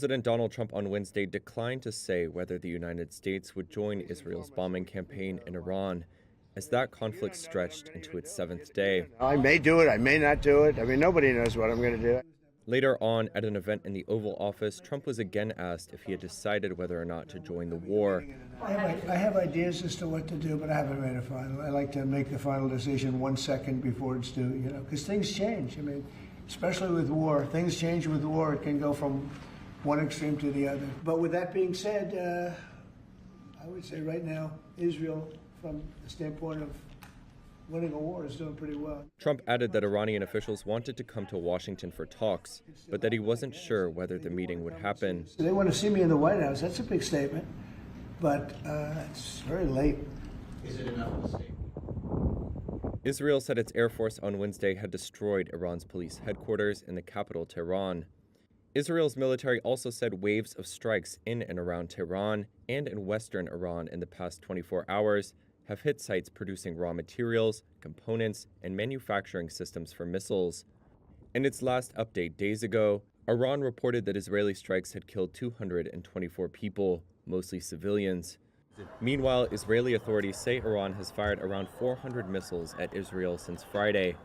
President Donald Trump on Wednesday declined to say whether the United States would join Israel's bombing campaign in Iran, as that conflict stretched into its seventh day. I may do it, I may not do it. I mean, nobody knows what I'm going to do. Later on, at an event in the Oval Office, Trump was again asked if he had decided whether or not to join the war. I have ideas as to what to do, but I haven't made a final. I like to make the final decision 1 second before it's due, because things change. I mean, especially with war, things change with war. It can go from one extreme to the other. But with that being said, I would say right now, Israel, from the standpoint of winning a war, is doing pretty well. Trump added that Iranian officials wanted to come to Washington for talks, but that he wasn't sure whether the meeting would happen. They want to see me in the White House. That's a big statement, but it's very late. Is it enough of a statement? Israel said its Air Force on Wednesday had destroyed Iran's police headquarters in the capital, Tehran. Israel's military also said waves of strikes in and around Tehran and in western Iran in the past 24 hours have hit sites producing raw materials, components, and manufacturing systems for missiles. In its last update days ago, Iran reported that Israeli strikes had killed 224 people, mostly civilians. Meanwhile, Israeli authorities say Iran has fired around 400 missiles at Israel since Friday.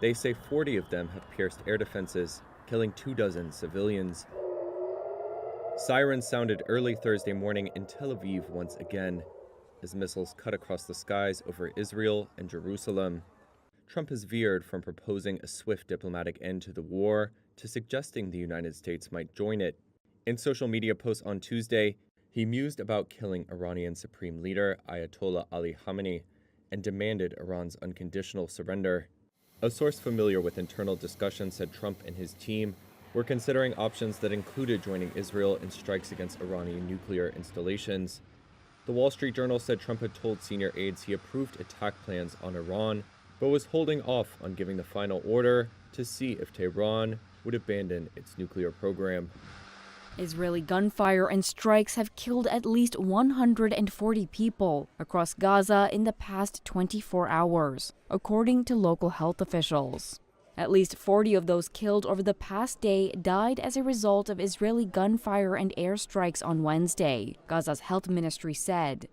They say 40 of them have pierced air defenses, killing 24 civilians. Sirens sounded early Thursday morning in Tel Aviv once again, as missiles cut across the skies over Israel and Jerusalem. Trump has veered from proposing a swift diplomatic end to the war to suggesting the United States might join it. In social media posts on Tuesday, he mused about killing Iranian Supreme Leader Ayatollah Ali Khamenei and demanded Iran's unconditional surrender. A source familiar with internal discussions said Trump and his team were considering options that included joining Israel in strikes against Iranian nuclear installations. The Wall Street Journal said Trump had told senior aides he approved attack plans on Iran, but was holding off on giving the final order to see if Tehran would abandon its nuclear program. Israeli gunfire and strikes have killed at least 140 people across Gaza in the past 24 hours, according to local health officials. At least 40 of those killed over the past day died as a result of Israeli gunfire and airstrikes on Wednesday, Gaza's health ministry said.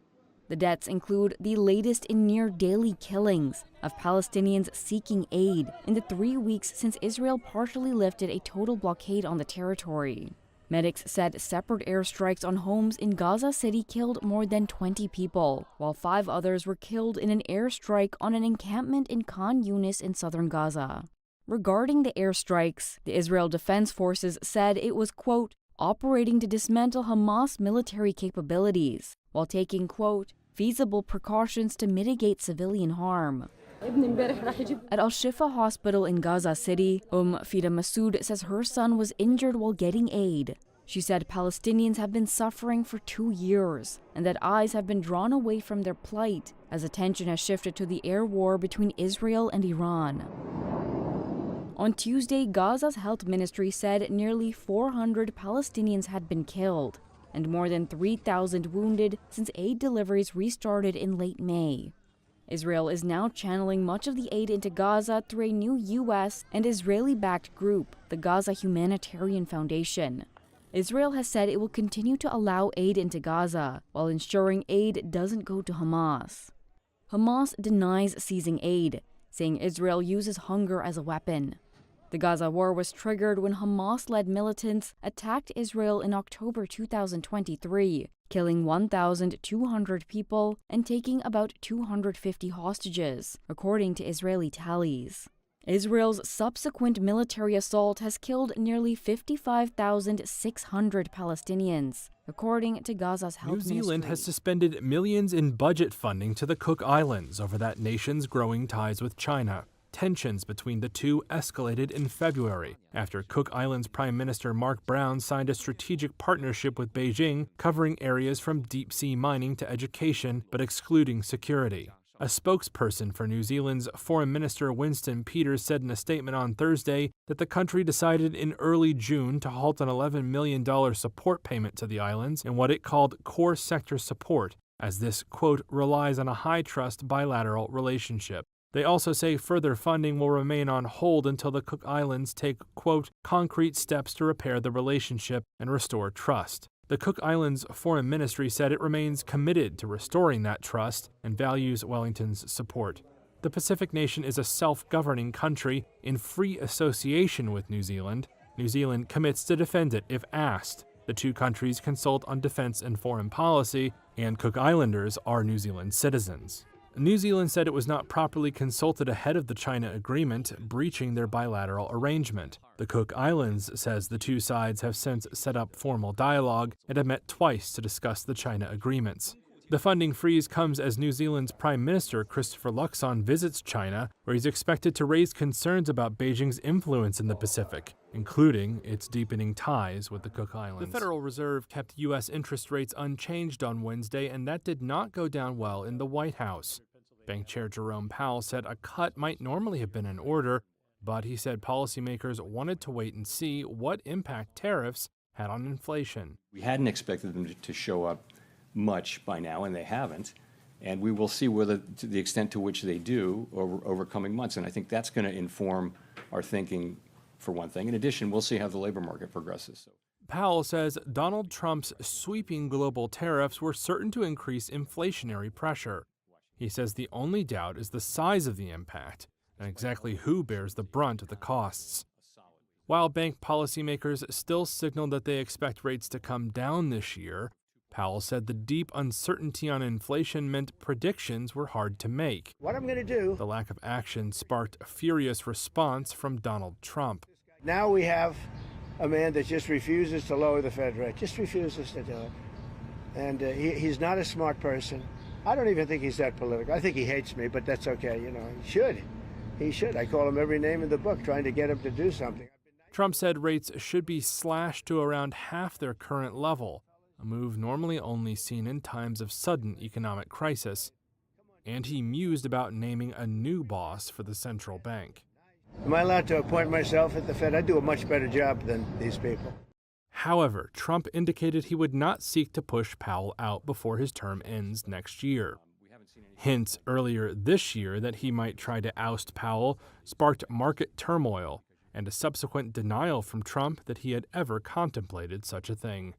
The deaths include the latest in near-daily killings of Palestinians seeking aid in the 3 weeks since Israel partially lifted a total blockade on the territory. Medics said separate airstrikes on homes in Gaza City killed more than 20 people, while 5 others were killed in an airstrike on an encampment in Khan Yunis in southern Gaza. Regarding the airstrikes, the Israel Defense Forces said it was, quote, operating to dismantle Hamas military capabilities, while taking, quote, feasible precautions to mitigate civilian harm. At Al-Shifa Hospital in Gaza City, Fida Massoud says her son was injured while getting aid. She said Palestinians have been suffering for 2 years and that eyes have been drawn away from their plight as attention has shifted to the air war between Israel and Iran. On Tuesday, Gaza's health ministry said nearly 400 Palestinians had been killed and more than 3,000 wounded since aid deliveries restarted in late May. Israel is now channeling much of the aid into Gaza through a new U.S. and Israeli-backed group, the Gaza Humanitarian Foundation. Israel has said it will continue to allow aid into Gaza while ensuring aid doesn't go to Hamas. Hamas denies seizing aid, saying Israel uses hunger as a weapon. The Gaza war was triggered when Hamas-led militants attacked Israel in October 2023, killing 1,200 people and taking about 250 hostages, according to Israeli tallies. Israel's subsequent military assault has killed nearly 55,600 Palestinians, according to Gaza's health ministry. New Zealand has suspended millions in budget funding to the Cook Islands over that nation's growing ties with China. Tensions between the two escalated in February after Cook Islands Prime Minister Mark Brown signed a strategic partnership with Beijing covering areas from deep-sea mining to education but excluding security. A spokesperson for New Zealand's Foreign Minister Winston Peters said in a statement on Thursday that the country decided in early June to halt an $11 million support payment to the islands in what it called core sector support, as this, quote, relies on a high-trust bilateral relationship. They also say further funding will remain on hold until the Cook Islands take, quote, concrete steps to repair the relationship and restore trust. The Cook Islands Foreign Ministry said it remains committed to restoring that trust and values Wellington's support. The Pacific nation is a self-governing country in free association with New Zealand. New Zealand commits to defend it if asked. The two countries consult on defense and foreign policy, and Cook Islanders are New Zealand citizens. New Zealand said it was not properly consulted ahead of the China agreement, breaching their bilateral arrangement. The Cook Islands says the two sides have since set up formal dialogue and have met twice to discuss the China agreements. The funding freeze comes as New Zealand's Prime Minister Christopher Luxon visits China, where he's expected to raise concerns about Beijing's influence in the Pacific, including its deepening ties with the Cook Islands. The Federal Reserve kept U.S. interest rates unchanged on Wednesday, and that did not go down well in the White House. Bank Chair Jerome Powell said a cut might normally have been in order, but he said policymakers wanted to wait and see what impact tariffs had on inflation. We hadn't expected them to show up much by now, and they haven't. And we will see whether, to the extent to which they do over coming months. And I think that's going to inform our thinking, for one thing. In addition, we'll see how the labor market progresses. Powell says Donald Trump's sweeping global tariffs were certain to increase inflationary pressure. He says the only doubt is the size of the impact and exactly who bears the brunt of the costs. While bank policymakers still signaled that they expect rates to come down this year, Powell said the deep uncertainty on inflation meant predictions were hard to make. What I'm going to do, The lack of action sparked a furious response from Donald Trump. now we have a man that just refuses to lower the Fed rate, just refuses to do it. And he's not a smart person. I don't even think he's that political. I think he hates me, but that's okay, you know. He should. He should. I call him every name in the book, trying to get him to do something. Trump said rates should be slashed to around half their current level, a move normally only seen in times of sudden economic crisis. And he mused about naming a new boss for the central bank. Am I allowed to appoint myself at the Fed? I do a much better job than these people. However, Trump indicated he would not seek to push Powell out before his term ends next year. Hints earlier this year that he might try to oust Powell sparked market turmoil and a subsequent denial from Trump that he had ever contemplated such a thing.